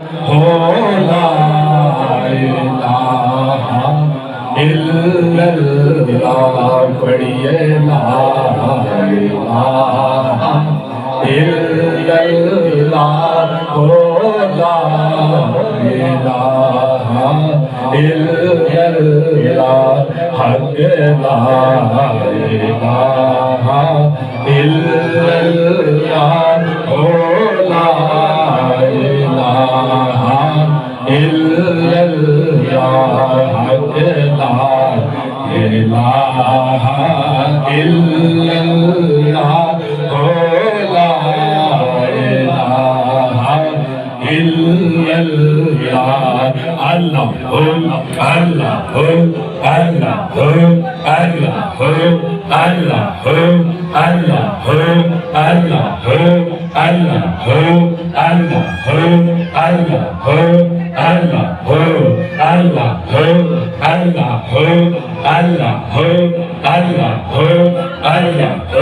हो ला इलाहा इल्लल्लाह पढ़िए ला इलाहा इल्लल्लाह हो ला इलाहा इल्लल्लाह हक ला इलाहा इल्लल्लाह हो ला इलाहा इल्लल्लाह हक ला इलाहा इल्लल्लाह हो ला इलाहा इल्लल्लाह अल्लाह अल्लाह अल्लाह अल्लाह अल्लाह अल्लाह अल्लाह अल्लाह अल्लाह अल्लाह अल्लाह